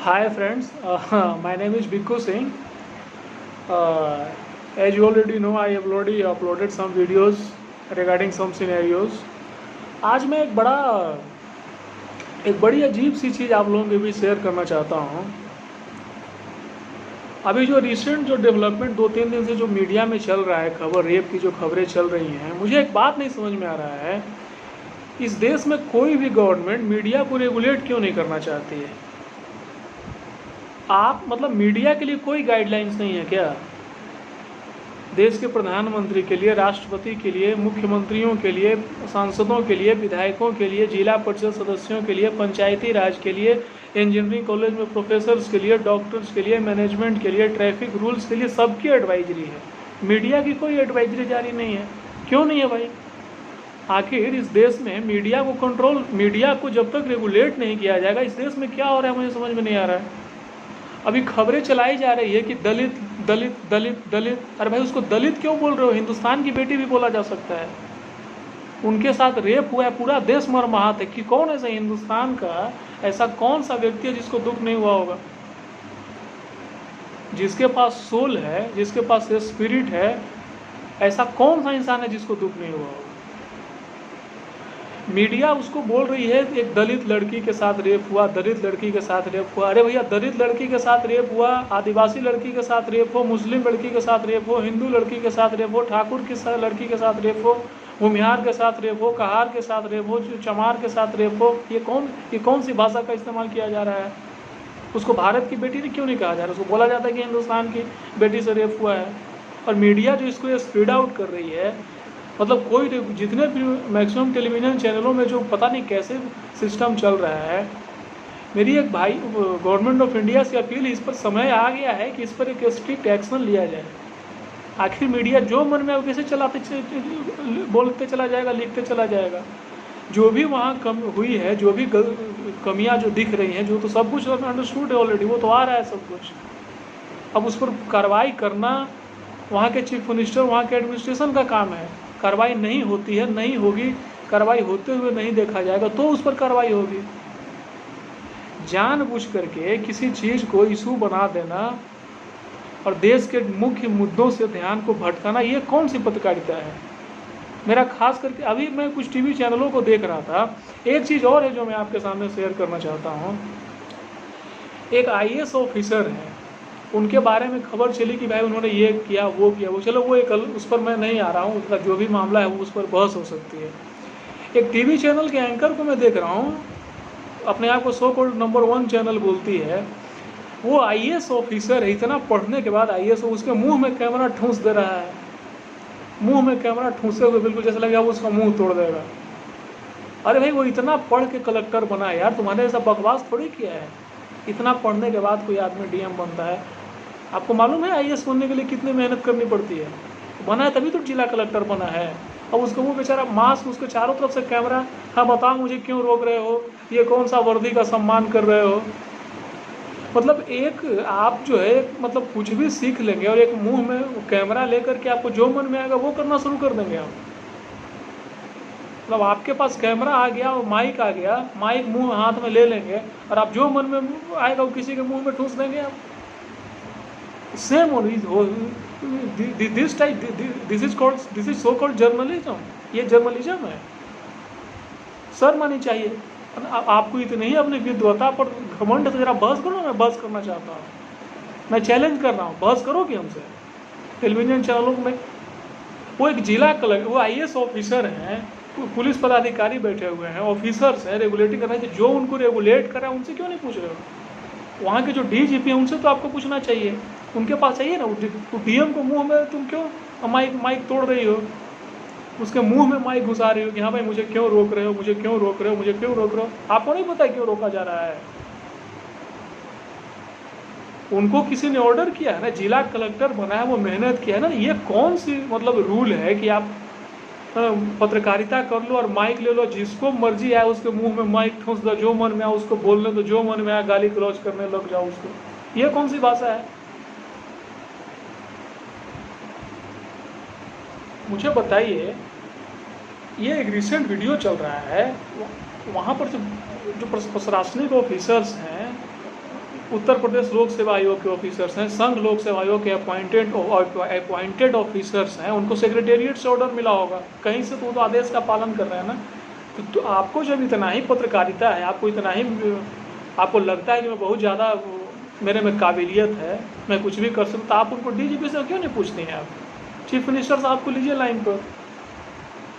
Hi friends, my name is Bikku Singh. As you already know, I have already uploaded some videos regarding some scenarios. आज मैं एक बड़ी अजीब सी चीज़ आप लोगों के बीच शेयर करना चाहता हूँ। अभी जो रिसेंट जो डेवलपमेंट 2-3 दिन से जो मीडिया में चल रहा है, खबर रेप की जो खबरें चल रही हैं, मुझे एक बात नहीं समझ में आ रहा है, इस देश में कोई भी गवर्नमेंट मीडिया को रेगुलेट क्यों नहीं करना चाहती है। आप मतलब मीडिया के लिए कोई गाइडलाइंस नहीं है क्या? देश के प्रधानमंत्री के लिए, राष्ट्रपति के लिए, मुख्यमंत्रियों के लिए, सांसदों के लिए, विधायकों के लिए, जिला परिषद सदस्यों के लिए, पंचायती राज के लिए, इंजीनियरिंग कॉलेज में प्रोफेसर्स के लिए, डॉक्टर्स के लिए, मैनेजमेंट के लिए, ट्रैफिक रूल्स के लिए सबकी एडवाइजरी है। मीडिया की कोई एडवाइजरी जारी नहीं है। क्यों नहीं है भाई? आखिर इस देश में मीडिया को जब तक रेगुलेट नहीं किया जाएगा, इस देश में क्या हो रहा है मुझे समझ में नहीं आ रहा है। अभी खबरें चलाई जा रही है कि दलित दलित दलित दलित, अरे भाई उसको दलित क्यों बोल रहे हो? हिंदुस्तान की बेटी भी बोला जा सकता है। उनके साथ रेप हुआ है, पूरा देश मर्माहत है कि कौन ऐसा हिंदुस्तान का ऐसा कौन सा व्यक्ति है जिसको दुख नहीं हुआ होगा, जिसके पास सोल है, जिसके पास स्पिरिट है, ऐसा कौन सा इंसान है जिसको दुख नहीं हुआ होगा। मीडिया उसको बोल रही है एक दलित लड़की के साथ रेप हुआ, दलित लड़की के साथ रेप हुआ। अरे भैया, दलित लड़की के साथ रेप हुआ, आदिवासी लड़की के साथ रेप हो, मुस्लिम लड़की के साथ रेप हो, हिंदू लड़की के साथ रेप हो, ठाकुर की लड़की के साथ रेप हो, भूमिहार के साथ रेप हो, कहार के साथ रेप हो, चमार के साथ रेप हो, ये कौन सी भाषा का इस्तेमाल किया जा रहा है? उसको भारत की बेटी क्यों नहीं कहा जा रहा? उसको बोला जाता है कि हिंदुस्तान की बेटी से रेप हुआ है। और मीडिया जो इसको स्पीड आउट कर रही है, मतलब कोई जितने भी मैक्सिमम टेलीविज़न चैनलों में जो पता नहीं कैसे सिस्टम चल रहा है। मेरी एक भाई गवर्नमेंट ऑफ इंडिया से अपील, इस पर समय आ गया है कि इस पर एक स्ट्रिक्ट एक्शन लिया जाए। आखिर मीडिया जो मन में कैसे बोलते चला जाएगा, लिखते चला जाएगा। जो भी वहाँ कम हुई है, जो भी कमियाँ जो दिख रही हैं, जो तो सब कुछ अंडरस्टूड है ऑलरेडी, वो तो आ रहा है सब कुछ। अब उस पर कार्रवाई करना वहाँ के चीफ मिनिस्टर, वहाँ के एडमिनिस्ट्रेशन का काम है। कार्रवाई नहीं होती है, नहीं होगी, कार्रवाई होते हुए नहीं देखा जाएगा तो उस पर कार्रवाई होगी। जानबूझ करके किसी चीज़ को इशू बना देना और देश के मुख्य मुद्दों से ध्यान को भटकाना, ये कौन सी पत्रकारिता है? मेरा खास करके अभी मैं कुछ टीवी चैनलों को देख रहा था। एक चीज़ और है जो मैं आपके सामने शेयर करना चाहता हूँ। एक IAS ऑफिसर हैं, उनके बारे में खबर चली कि भाई उन्होंने ये किया वो किया, वो चलो वो एक उस पर मैं नहीं आ रहा हूँ, उसका जो भी मामला है वो उस पर बहस हो सकती है। एक टीवी चैनल के एंकर को मैं देख रहा हूँ, अपने आप को सो कॉल्ड नंबर 1 चैनल बोलती है, वो IAS ऑफिसर है, इतना पढ़ने के बाद IAS, उसके मुँह में कैमरा ठूंस दे रहा है, मुँह में कैमरा ठूंसे हुए बिल्कुल जैसे लगेगा वो उसका मुँह तोड़ देगा। अरे भाई, वो इतना पढ़ के कलेक्टर बना है यार, तुम्हारे ऐसा बकवास थोड़ी किया है। इतना पढ़ने के बाद कोई आदमी DM बनता है। आपको मालूम है IAS बनने के लिए कितनी मेहनत करनी पड़ती है? बना है तभी तो जिला कलेक्टर बना है। अब उसको वो बेचारा मास्क, उसके चारों तरफ से कैमरा, हाँ बताओ मुझे क्यों रोक रहे हो, ये कौन सा वर्दी का सम्मान कर रहे हो? मतलब एक आप जो है मतलब कुछ भी सीख लेंगे और एक मुंह में कैमरा लेकर के आपको जो मन में आएगा वो करना शुरू कर देंगे आप। मतलब आपके पास कैमरा आ गया और माइक आ गया, माइक मुंह हाथ में ले लेंगे और आप जो मन में आएगा वो किसी के मुंह में ठूस देंगे आप। Same this is so called journalism. ये जर्नलिज्म है, शर्म आनी चाहिए। आपको इतनी ही अपनी विद्वता पर घमंड है तो जरा बहस करो। मैं बहस करना चाहता हूँ, मैं चैलेंज कर रहा हूँ, बहस करो कि हमसे टेलीविजन चैनलों में। वो एक जिला कलेक्टर, वो IAS ऑफिसर हैं, पुलिस पदाधिकारी बैठे हुए हैं, ऑफिसर्स हैं, रेगुलेटिंग कर रहे हैं। जो उनको रेगुलेट कर रहा है उनसे क्यों नहीं पूछ रहे हो? वहाँ के जो DGP हैं उनसे तो आपको पूछना चाहिए, उनके पास चाहिए ना। तो DM को मुंह में तुम क्यों माइक तोड़ रही हो, उसके मुंह में माइक घुसा रही हो कि हाँ भाई मुझे क्यों रोक रहे हो, मुझे क्यों रोक रहे हो, मुझे क्यों रोक रहे हो? आपको नहीं पता क्यों रोका जा रहा है? उनको किसी ने ऑर्डर किया है ना, जिला कलेक्टर बना है, वो मेहनत किया है ना। ये कौन सी मतलब रूल है कि आप पत्रकारिता कर लो और माइक ले लो, जिसको मर्जी आए उसके मुंह में माइक ठूंस दो, जो मन में आए उसको बोलने दो, जो मन में आए गाली गलौज करने लग जाओ उसको। ये कौन सी भाषा है? मुझे बताइए। ये एक रिसेंट वीडियो चल रहा है, वहाँ पर जो प्रशासनिक ऑफिसर्स हैं उत्तर प्रदेश लोक सेवा आयोग के ऑफिसर्स हैं, संघ लोक सेवा आयोग के अपॉइंटेड ऑफिसर्स हैं, उनको सेक्रेटेरिएट से ऑर्डर मिला होगा कहीं से, तो आदेश का पालन कर रहे हैं ना। तो आपको जब इतना ही पत्रकारिता है, आपको इतना ही आपको लगता है कि मैं बहुत ज़्यादा मेरे में काबिलियत है, मैं कुछ भी कर सकता, आप उनको डीजीपी से क्यों नहीं पूछते हैं? आप चीफ मिनिस्टर साहब को लीजिए लाइन पर,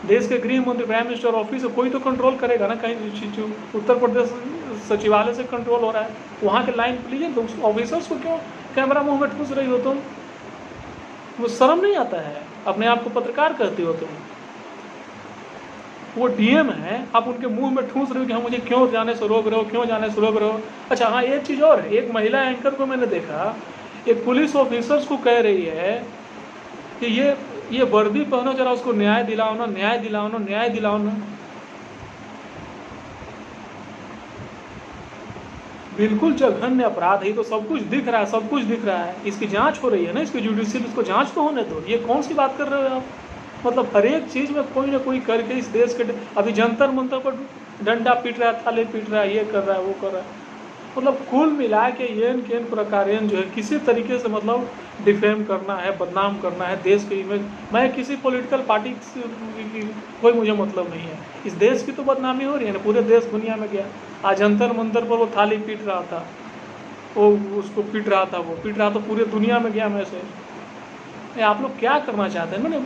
देश के गृह मंत्री प्राइम मिनिस्टर ऑफिस से कोई तो कंट्रोल करेगा ना, कहीं उत्तर प्रदेश सचिवालय से कंट्रोल हो रहा है, वहाँ के लाइन पर लीजिए। तो ऑफिसर्स को क्यों कैमरा मुंह में ठूस रही हो तुम? वो शर्म नहीं आता है? अपने आप को पत्रकार कहते हो तुम, वो डीएम है, आप उनके मुंह में ठूस रहे हो कि हम मुझे क्यों जाने से रोक रहे हो, क्यों जाने से रोक रहे हो। अच्छा हाँ, एक चीज़ और है, एक महिला एंकर को मैंने देखा, एक पुलिस ऑफिसर्स को कह रही है कि ये वर्दी पहनो, जरा उसको न्याय दिलाओ ना, न्याय दिलाओ ना, न्याय दिलाओ ना। बिल्कुल जघन्य अपराध है, तो सब कुछ दिख रहा है, सब कुछ दिख रहा है, इसकी जांच हो रही है ना, इसकी जुडिशियल, इसको जांच तो होने दो। ये कौन सी बात कर रहे हो आप? मतलब हर एक चीज़ में कोई ना कोई करके इस देश के, अभी जंतर मंतर पर डंडा पीट रहा है, थाले पीट रहा है, ये कर रहा है, वो कर रहा है। मतलब कुल मिला के येन केन प्रकारेन जो है किसी तरीके से मतलब डिफेम करना है, बदनाम करना है देश की इमेज। मैं किसी पॉलिटिकल पार्टी की कोई मुझे मतलब नहीं है, इस देश की तो बदनामी हो रही है ना, पूरे देश दुनिया में गया। आज जंतर मंतर पर वो थाली पीट रहा था, वो उसको पीट रहा था, वो पीट रहा था, पूरे दुनिया में गया मैसेज। आप लोग क्या करना चाहते हैं? मैंने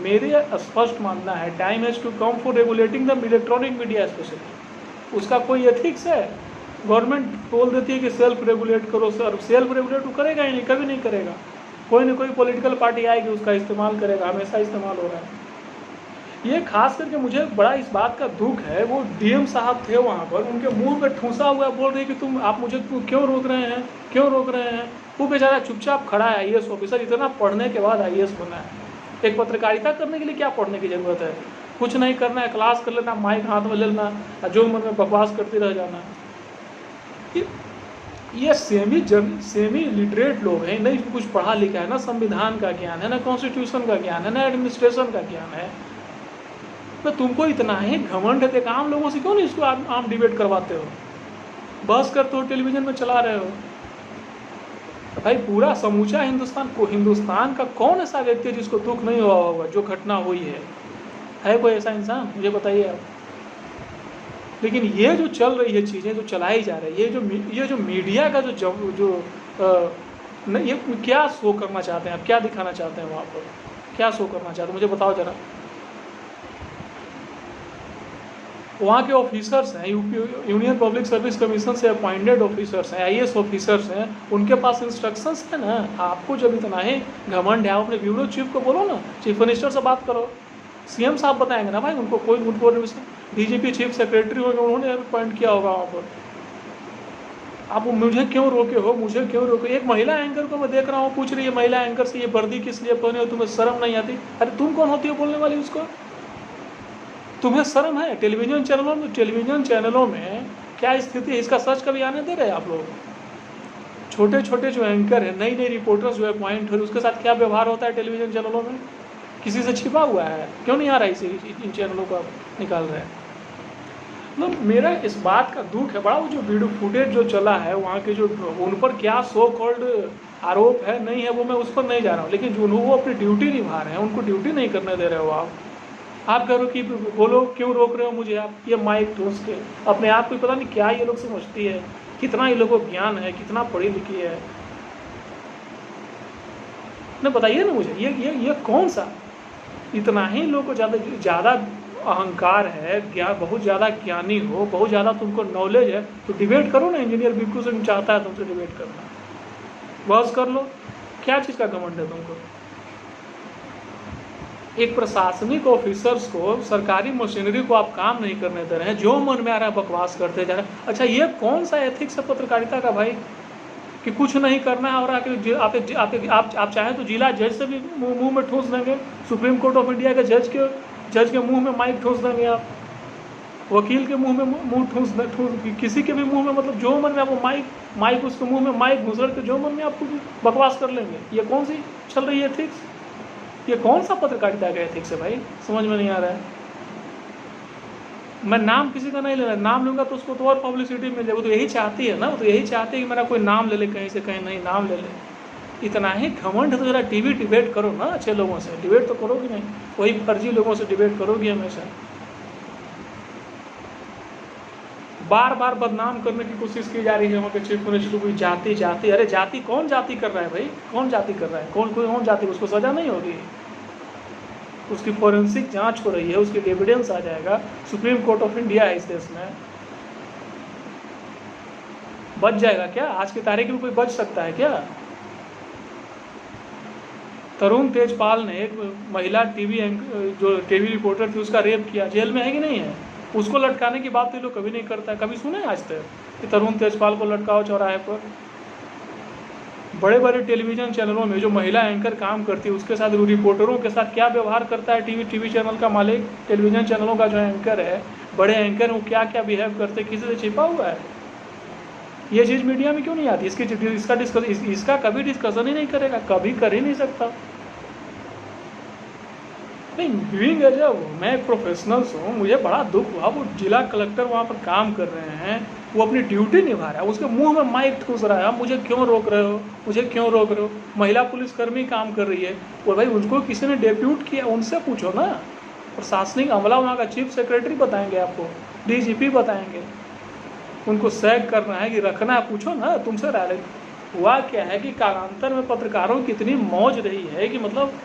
मेरे स्पष्ट मानना है, time has to come for regulating the electronic media specially. उसका कोई एथिक्स है? गवर्नमेंट बोल देती है कि सेल्फ रेगुलेट करो, सर सेल्फ रेगुलेट वो करेगा ही नहीं, कभी नहीं करेगा। कोई ना कोई पॉलिटिकल पार्टी आएगी, उसका इस्तेमाल करेगा, हमेशा इस्तेमाल हो रहा है। ये खास करके मुझे बड़ा इस बात का दुख है, वो डीएम साहब थे वहाँ पर, उनके मुंह पे ठूसा हुआ बोल रहे कि आप मुझे क्यों रोक रहे हैं, क्यों रोक रहे हैं। वो बेचारा चुपचाप खड़ा है, आईएएस ऑफिसर, इतना पढ़ने के बाद आईएएस बना है। एक पत्रकारिता करने के लिए क्या पढ़ने की ज़रूरत है? कुछ नहीं करना है, क्लास कर लेना, माइक हाथ में ले लेना, जो मन में बकवास करते रह जाना। ये सेमी लिटरेट लोग हैं, नहीं कुछ पढ़ा लिखा है, ना संविधान का ज्ञान है, ना कॉन्स्टिट्यूशन का ज्ञान है, ना एडमिनिस्ट्रेशन का ज्ञान है। तो तुमको इतना ही घमंड है, आम लोगों से क्यों नहीं इसको आम डिबेट करवाते हो? बहस करते हो, टेलीविजन में चला रहे हो। भाई पूरा समूचा हिंदुस्तान का कौन ऐसा व्यक्ति है जिसको दुख नहीं हुआ होगा जो घटना हुई है कोई ऐसा इंसान? मुझे बताइए आप। लेकिन ये जो चल रही है चीज़ें, जो चलाई जा रही है, ये जो मीडिया का ये क्या शो करना चाहते हैं आप? क्या दिखाना चाहते हैं वहाँ पर? क्या शो करना चाहते हैं मुझे बताओ जरा। वहाँ के ऑफिसर्स हैं, यूनियन पब्लिक सर्विस कमीशन से अपॉइंटेड ऑफिसर्स हैं, आईएएस ऑफिसर्स हैं, उनके पास इंस्ट्रक्शंस है ना। आपको जब इतना ही घमंड है, आप अपने ब्यूरो चीफ को बोलो ना, चीफ मिनिस्टर से बात करो, सीएम साहब बताएंगे ना भाई उनको, कोई उनको डीजीपी चीफ सेक्रेटरी होंगे, उन्होंने अपॉइंट किया होगा वहाँ पर। आप मुझे क्यों रोके हो, मुझे क्यों रोके? एक महिला एंकर को मैं देख रहा हूँ, पूछ रही है महिला एंकर से, ये वर्दी किस लिए पहने हो, तुम्हें शर्म नहीं आती? अरे तुम कौन होती हो बोलने वाली उसको? तुम्हें शर्म है? टेलीविजन चैनलों में क्या स्थिति है, इसका सच कभी आने दे रहे हैं आप लोग? छोटे छोटे जो एंकर है, नई नई रिपोर्टर्स जो अपॉइंट हो, उसके साथ क्या व्यवहार होता है टेलीविजन चैनलों में? किसी से छिपा हुआ है? क्यों नहीं आ रहा है इन चैनलों को निकाल रहे हैं? मतलब मेरा इस बात का दुख है बड़ा। वो जो वीडियो फुटेज जो चला है वहाँ के, जो उन पर क्या सो कॉल्ड आरोप है नहीं है, वो मैं उस पर नहीं जा रहा हूँ, लेकिन जो वो अपनी ड्यूटी निभा रहे हैं, उनको ड्यूटी नहीं करने दे रहे हो आप कह रहे हो कि बोलो क्यों रोक रहे हो मुझे आप? ये माइक ठूस के अपने आप को पता नहीं क्या ये लोग समझती है, कितना ये लोगों को ज्ञान है, कितना पढ़ी लिखी है ना, बताइए ना मुझे। ये कौन सा इतना ही लोगों को ज़्यादा अहंकार है, बहुत ज़्यादा ज्ञानी हो, बहुत ज़्यादा तुमको नॉलेज है, तो डिबेट करो ना। इंजीनियर बिल्कुल सिंह चाहता है तुमसे डिबेट करना, बहस कर लो। क्या चीज़ का घमंड है तुमको? एक प्रशासनिक ऑफिसर्स को, सरकारी मशीनरी को आप काम नहीं करने दे रहे हैं, जो मन में आ रहा है बकवास करते जा रहे हैं। अच्छा ये कौन सा एथिक्स है पत्रकारिता का भाई, कि कुछ नहीं करना है और आके आप चाहें तो जिला जज से भी मुंह में ठूस देंगे, सुप्रीम कोर्ट ऑफ इंडिया के जज के मुंह में माइक ठूस देंगे आप, वकील के मुंह में मुंह ठूस किसी के भी मुंह में, मतलब जो मन में आपको माइक उसके मुंह में माइक घुसड़ के जो मन में आपको बकवास कर लेंगे। ये कौन सी चल रही है एथिक्स? ये कौन सा पत्रकारिता का एथिक्स है भाई? समझ में नहीं आ रहा है। मैं नाम किसी का नहीं ले रहा, नाम लूँगा तो उसको तो और पब्लिसिटी मिल जाए। वो तो यही चाहती है ना, वो तो यही चाहती है कि मेरा कोई नाम ले ले, कहीं से कहीं नहीं नाम ले ले। इतना ही घमंड है तो जरा टीवी डिबेट करो ना, अच्छे लोगों से डिबेट तो करोगी नहीं, वही फर्जी लोगों से डिबेट करोगी हमेशा। बार बार बदनाम करने की कोशिश की जा रही है वहाँ के चीफ मिनिस्टर को, जाति जाति। अरे जाति कौन जाति कर रहा है भाई, कौन जाति कर रहा है, कौन जाति, उसको सजा नहीं होगी? उसकी फोरेंसिक जांच हो रही है, उसकी एविडेंस आ जाएगा, सुप्रीम कोर्ट ऑफ इंडिया है इस देश में। बच जाएगा क्या? आज की तारीख में कोई बच सकता है क्या? तरुण तेजपाल ने एक महिला जो टीवी रिपोर्टर थी उसका रेप किया, जेल में है कि नहीं है? उसको लटकाने की बात तो लोग कभी नहीं करता है। कभी सुने आज तक कि तरुण तेजपाल को लटकाओ चौराहे पर? बड़े बड़े टेलीविज़न चैनलों में जो महिला एंकर काम करती है उसके साथ, रिपोर्टरों के साथ क्या व्यवहार करता है टीवी चैनल का मालिक, टेलीविज़न चैनलों का जो एंकर है, बड़े एंकर वो क्या क्या बिहेव करते, किसी से छिपा हुआ है? ये चीज़ मीडिया में क्यों नहीं आती? इसका कभी डिस्कशन ही नहीं करेगा, कभी कर ही नहीं सकता। नहीं, व्यूइंग एज मैं एक प्रोफेशनल हूँ, मुझे बड़ा दुख हुआ। वो जिला कलेक्टर वहाँ पर काम कर रहे हैं, वो अपनी ड्यूटी निभा रहा है, उसके मुंह में माइक ठूस रहा है, मुझे क्यों रोक रहे हो, मुझे क्यों रोक रहे हो? महिला पुलिसकर्मी काम कर रही है, और भाई उनको किसी ने डेप्यूट किया, उनसे पूछो ना। प्रशासनिक अमला वहाँ का चीफ सेक्रेटरी बताएंगे आपको, DGP बताएंगे। उनको सैग करना है कि रखना है, पूछो ना, तुमसे राय। हुआ क्या है कि कालांतर में पत्रकारों की इतनी मौज रही है कि मतलब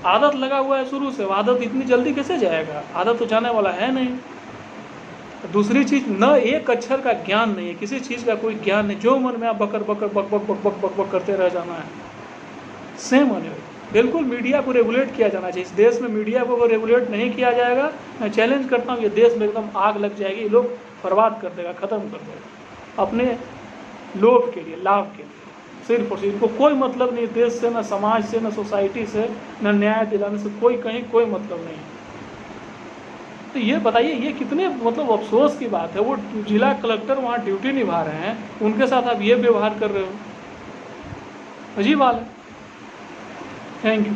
आदत लगा हुआ है शुरू से, आदत इतनी जल्दी कैसे जाएगा? आदत तो जाने वाला है नहीं। दूसरी चीज़, न एक अक्षर का ज्ञान नहीं है, किसी चीज़ का कोई ज्ञान नहीं, जो मन में आप बकर बकर बक बक बक बक बक बक करते रह जाना है। सेम होने बिल्कुल मीडिया को रेगुलेट किया जाना चाहिए। इस देश में मीडिया को रेगुलेट नहीं किया जाएगा, मैं चैलेंज करता हूँ, ये देश में एकदम आग लग जाएगी, ये लोग बर्बाद कर देगा, ख़त्म कर देगा अपने लोभ के लिए, लाभ के लिए, सिर्फ और सिर्फ। इनको कोई मतलब नहीं देश से, न समाज से, न सोसाइटी से, न न्याय दिलाने से, कहीं कोई मतलब नहीं। तो ये बताइए, ये कितने मतलब अफसोस की बात है। वो जिला कलेक्टर वहाँ ड्यूटी निभा रहे हैं, उनके साथ आप ये व्यवहार कर रहे हो, अजीब हाल है। Thank you.